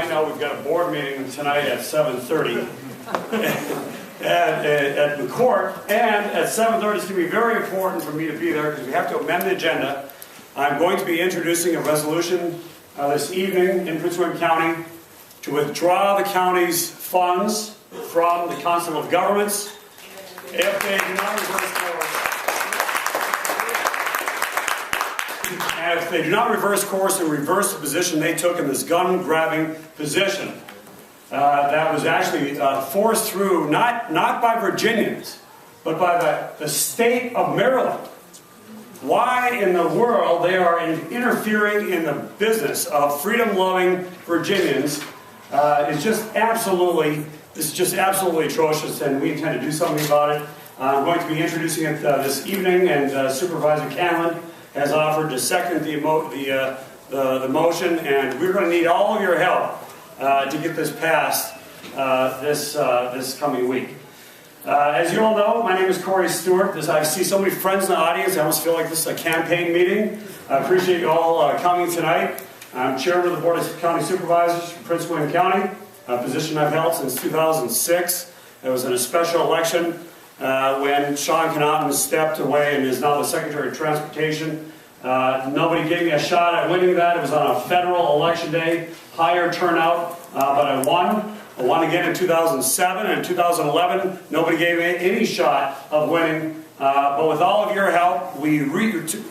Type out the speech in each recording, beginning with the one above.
I know we've got a board meeting tonight at 7:30 at the court, and at 7:30 it's going to be very important for me to be there because we have to amend the agenda. I'm going to be introducing a resolution this evening in Prince William County to withdraw the county's funds from the Council of Governments if they do not reverse course. And if they do not reverse course and reverse the position they took in this gun-grabbing position that was actually forced through not by Virginians, but by the state of Maryland. Why in the world they are interfering in the business of freedom-loving Virginians is just absolutely atrocious, and we intend to do something about it. I'm going to be introducing it this evening, and Supervisor Canlon has offered to second the motion, and we're going to need all of your help to get this passed this coming week. As you all know, my name is Stewart. I see so many friends in the audience. I almost feel like this is a campaign meeting. I appreciate you all coming tonight. I'm chairman of the Board of County Supervisors for Prince William County, a position I've held since 2006. It was in a special election when Sean Connaughton stepped away and is now the Secretary of Transportation. Nobody gave me a shot at winning that. It was on a federal election day, higher turnout, but I won. I won again in 2007, and in 2011, nobody gave me any shot of winning. But with all of your help, we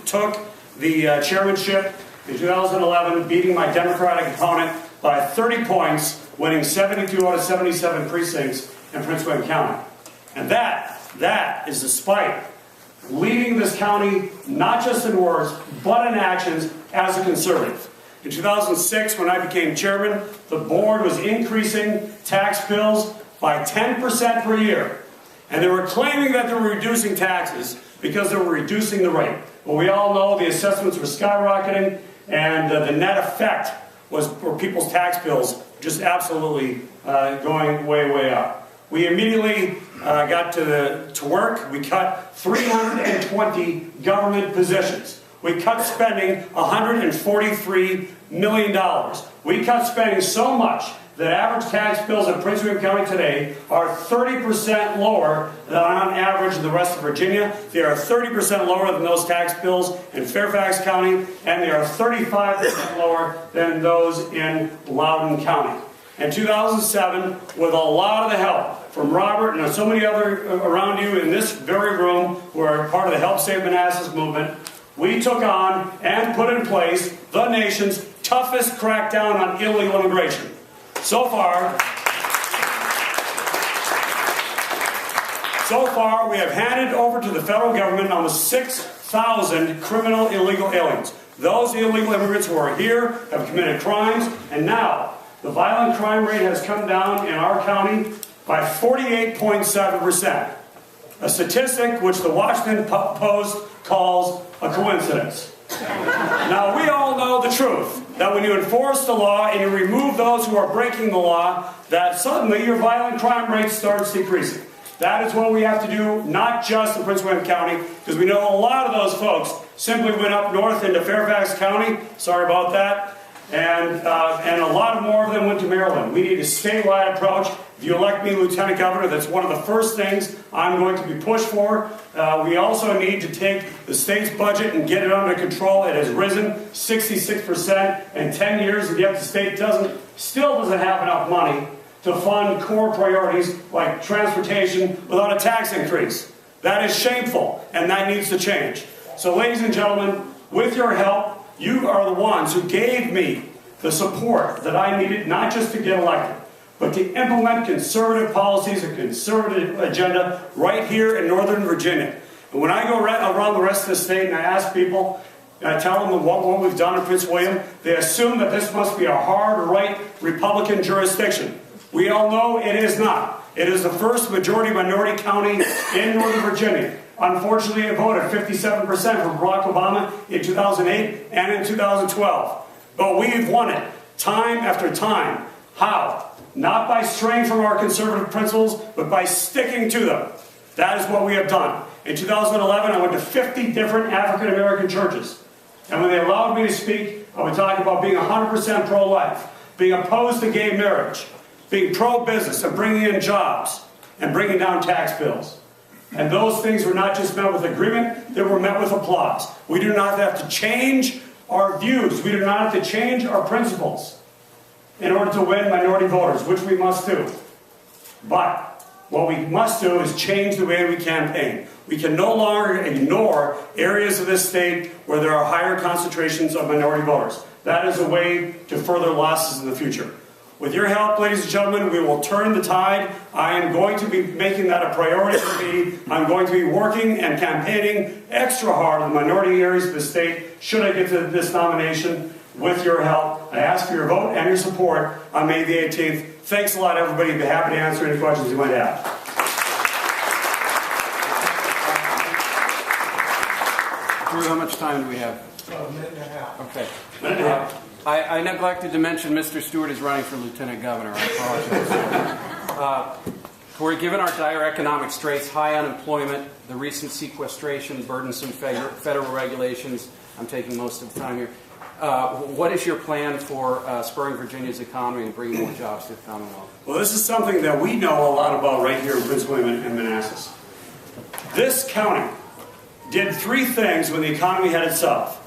took the chairmanship in 2011, beating my Democratic opponent by 30 points, winning 72 out of 77 precincts in Prince William County. And that is despite leading this county, not just in words, but in actions as a conservative. In 2006, when I became chairman, the board was increasing tax bills by 10% per year. And they were claiming that they were reducing taxes because they were reducing the rate. But we all know the assessments were skyrocketing, and the net effect was for people's tax bills just absolutely going way up. We immediately got to work. We cut 320 government positions. We cut spending $143 million. We cut spending so much that average tax bills in Prince William County today are 30% lower than on average in the rest of Virginia. They are 30% lower than those tax bills in Fairfax County, and they are 35% lower than those in Loudoun County. In 2007, with a lot of the help from Robert and so many other around you in this very room who are part of the Help Save Manassas movement, we took on and put in place the nation's toughest crackdown on illegal immigration. So far, we have handed over to the federal government almost 6,000 criminal illegal aliens. Those illegal immigrants who are here have committed crimes, and now the violent crime rate has come down in our county by 48.7%. A statistic which the Washington Post calls a coincidence. Now, we all know the truth, that when you enforce the law and you remove those who are breaking the law, that suddenly your violent crime rate starts decreasing. That is what we have to do, not just in Prince William County, because we know a lot of those folks simply went up north into Fairfax County. Sorry about that. And a lot more of them went to Maryland. We need a statewide approach. If you elect me Lieutenant Governor, that's one of the first things I'm going to be pushed for. We also need to take the state's budget and get it under control. It has risen 66% in 10 years, and yet the state still doesn't have enough money to fund core priorities like transportation without a tax increase. That is shameful, and that needs to change. So, ladies and gentlemen, with your help, you are the ones who gave me the support that I needed, not just to get elected, but to implement conservative policies, a conservative agenda right here in Northern Virginia. And when I go around the rest of the state and I ask people, and I tell them what we've done in Prince William, they assume that this must be a hard right Republican jurisdiction. We all know it is not. It is the first majority-minority county in Northern Virginia. Unfortunately, it voted 57% for Barack Obama in 2008 and in 2012. But we've won it time after time. How? Not by straying from our conservative principles, but by sticking to them. That is what we have done. In 2011, I went to 50 different African American churches. And when they allowed me to speak, I would talk about being 100% pro-life, being opposed to gay marriage, being pro-business and bringing in jobs and bringing down tax bills. And those things were not just met with agreement, they were met with applause. We do not have to change our views. We do not have to change our principles in order to win minority voters, which we must do. But what we must do is change the way we campaign. We can no longer ignore areas of this state where there are higher concentrations of minority voters. That is a way to further losses in the future. With your help, ladies and gentlemen, we will turn the tide. I am going to be making that a priority for me. I'm going to be working and campaigning extra hard in the minority areas of the state should I get to this nomination. With your help, I ask for your vote and your support on May the 18th. Thanks a lot, everybody. I'd be happy to answer any questions you might have. Drew, how much time do we have? A minute and a half. Okay. Minute and a half. I neglected to mention Mr. Stewart is running for Lieutenant Governor. I apologize. Corey, given our dire economic straits, high unemployment, the recent sequestration, burdensome federal regulations, I'm taking most of the time here, what is your plan for spurring Virginia's economy and bringing more jobs to the Commonwealth? Well, this is something that we know a lot about right here in Prince William and Manassas. This county did three things when the economy headed south.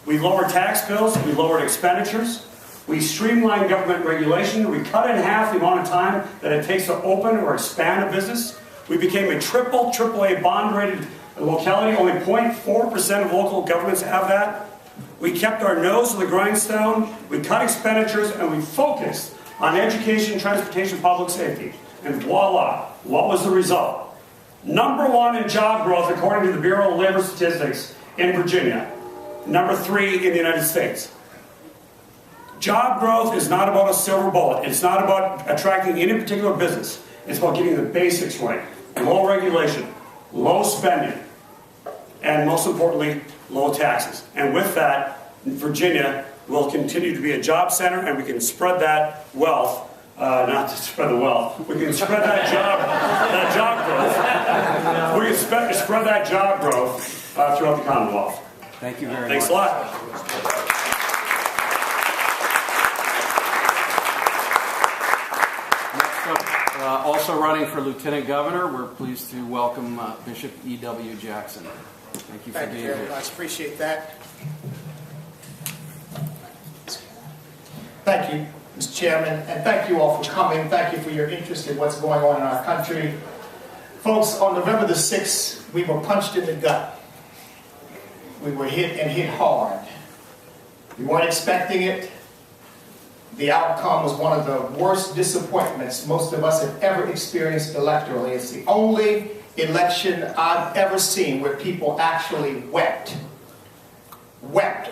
We lowered tax bills, we lowered expenditures, we streamlined government regulation, we cut in half the amount of time that it takes to open or expand a business. We became a AAA bond-rated locality. Only 0.4% of local governments have that. We kept our nose to the grindstone, we cut expenditures, and we focused on education, transportation, public safety. And voila, what was the result? Number one in job growth, according to the Bureau of Labor Statistics in Virginia. Number 3 in the United States. Job growth is not about a silver bullet. It's not about attracting any particular business. It's about getting the basics right. Low regulation, low spending, and most importantly, low taxes. And with that, Virginia will continue to be a job center, and we can spread that wealth, not to spread the wealth, we can spread that job growth. We can spread that job growth throughout the Commonwealth. Thank you very much. Thanks a lot. Next up, also running for Lieutenant Governor, we're pleased to welcome Bishop E.W. Jackson. Thank you for being here. Thank you very much. Appreciate that. Thank you, Mr. Chairman, and thank you all for coming. Thank you for your interest in what's going on in our country. Folks, on November the 6th, we were punched in the gut. We were hit and hit hard. We weren't expecting it. The outcome was one of the worst disappointments most of us have ever experienced electorally. It's the only election I've ever seen where people actually wept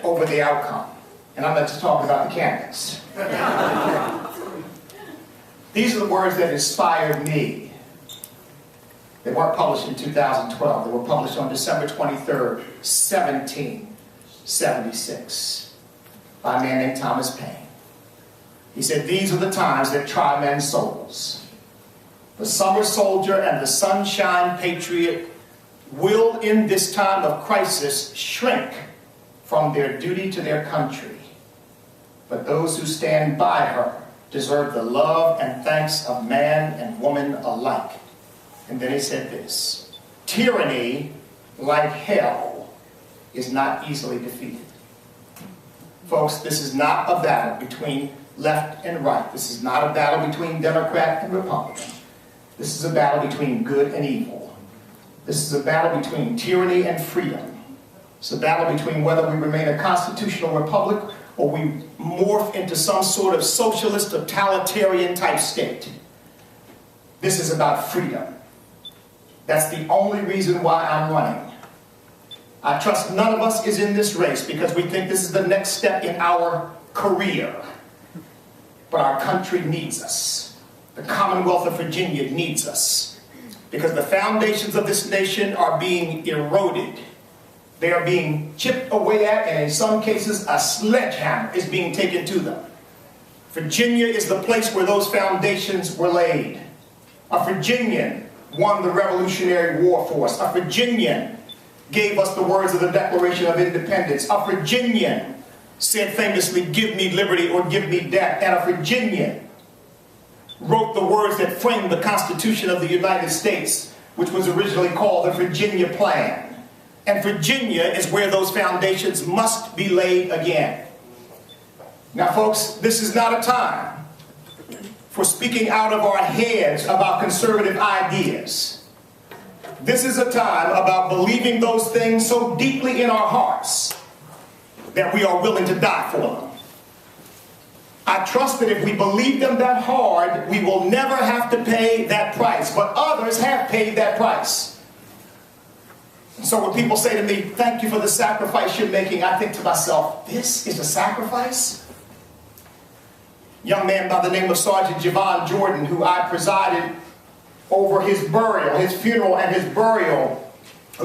over the outcome. And I'm not just talking about the candidates. These are the words that inspired me. They weren't published in 2012. They were published on December 23rd, 1776, by a man named Thomas Paine. He said, "These are the times that try men's souls. The summer soldier and the sunshine patriot will in this time of crisis shrink from their duty to their country. But those who stand by her deserve the love and thanks of man and woman alike." And then he said this, "Tyranny, like hell, is not easily defeated." Folks, this is not a battle between left and right. This is not a battle between Democrat and Republican. This is a battle between good and evil. This is a battle between tyranny and freedom. It's a battle between whether we remain a constitutional republic or we morph into some sort of socialist totalitarian type state. This is about freedom. That's the only reason why I'm running. I trust none of us is in this race because we think this is the next step in our career. But our country needs us. The Commonwealth of Virginia needs us. Because the foundations of this nation are being eroded. They are being chipped away at, and in some cases, a sledgehammer is being taken to them. Virginia is the place where those foundations were laid. A Virginian won the Revolutionary War for us. A Virginian gave us the words of the Declaration of Independence. A Virginian said famously, "Give me liberty or give me death." And a Virginian wrote the words that framed the Constitution of the United States, which was originally called the Virginia Plan. And Virginia is where those foundations must be laid again. Now, folks, this is not a time for speaking out of our heads about conservative ideas. This is a time about believing those things so deeply in our hearts that we are willing to die for them. I trust that if we believe them that hard, we will never have to pay that price. But others have paid that price. And so when people say to me, "Thank you for the sacrifice you're making," I think to myself, this is a sacrifice? Young man by the name of Sergeant Javon Jordan, who I presided over his burial, his funeral and his burial,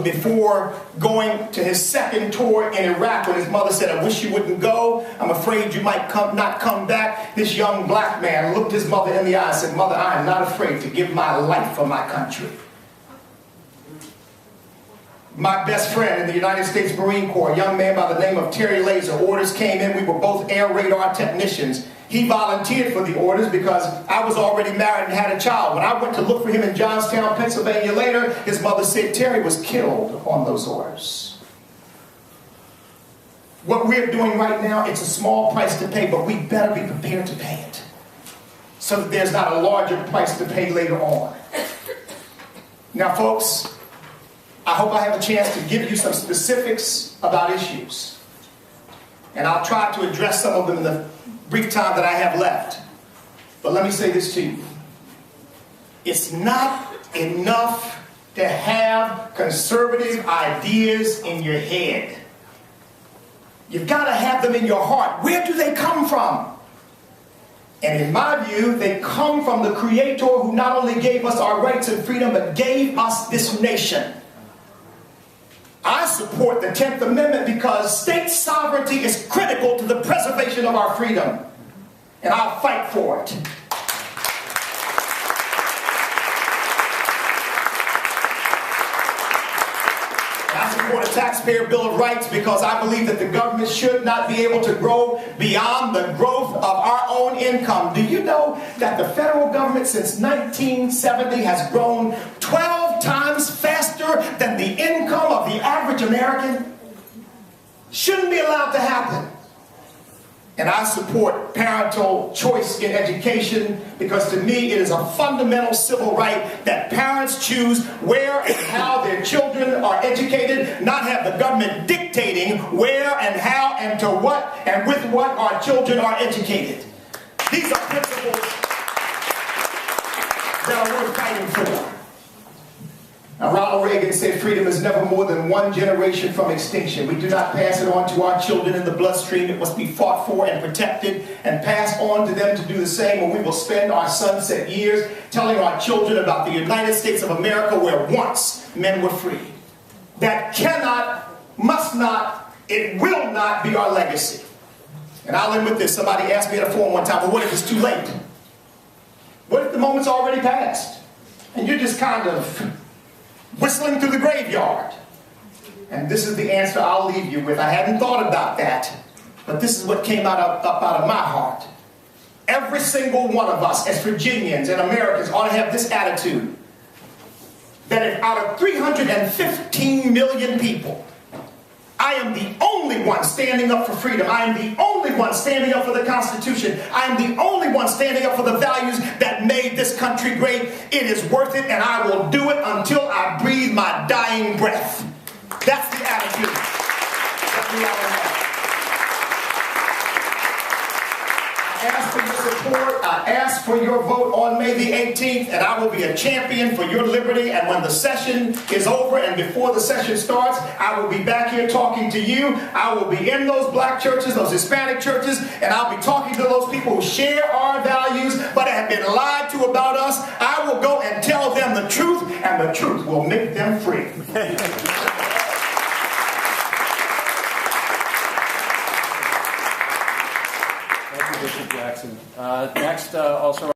before going to his second tour in Iraq, when his mother said, "I wish you wouldn't go. I'm afraid you might not come back." This young black man looked his mother in the eye and said, "Mother, I am not afraid to give my life for my country." My best friend in the United States Marine Corps, a young man by the name of Terry Laser, orders came in. We were both air radar technicians. He volunteered for the orders because I was already married and had a child. When I went to look for him in Johnstown, Pennsylvania later, his mother said Terry was killed on those orders. What we're doing right now, it's a small price to pay, but we better be prepared to pay it, so that there's not a larger price to pay later on. Now, folks, I hope I have a chance to give you some specifics about issues. And I'll try to address some of them in the brief time that I have left. But let me say this to you. It's not enough to have conservative ideas in your head. You've got to have them in your heart. Where do they come from? And in my view, they come from the Creator, who not only gave us our rights and freedom, but gave us this nation. I support the 10th Amendment because state sovereignty is critical to the preservation of our freedom. And I'll fight for it. And I support a taxpayer bill of rights because I believe that the government should not be able to grow beyond the growth of our own income. Do you know that the federal government since 1970 has grown 12 times faster than the income of the average American? Shouldn't be allowed to happen. And I support parental choice in education because to me it is a fundamental civil right that parents choose where and how their children are educated, not have the government dictating where and how and to what and with what our children are educated. These are principles that are worth fighting for. Now, Ronald Reagan said freedom is never more than one generation from extinction. We do not pass it on to our children in the bloodstream. It must be fought for and protected and passed on to them to do the same, or we will spend our sunset years telling our children about the United States of America where once men were free. That cannot, must not, it will not be our legacy. And I'll end with this. Somebody asked me at a forum one time, well, what if it's too late? What if the moment's already passed? And you're just kind of whistling through the graveyard. And this is the answer I'll leave you with. I hadn't thought about that, but this is what came up out of my heart. Every single one of us as Virginians and Americans ought to have this attitude, that if out of 315 million people, I am the only one standing up for freedom. I am the only one standing up for the Constitution. I am the only one standing up for the values that made this country great. It is worth it, and I will do it until I breathe my dying breath. That's the attitude that we all have. I ask for your support. I ask for your vote on May the 18th, and I will be a champion for your liberty. And when the session is over and before the session starts, I will be back here talking to you. I will be in those black churches, those Hispanic churches, and I'll be talking to those people who share our values but have been lied to about us. I will go and tell them the truth, and the truth will make them free.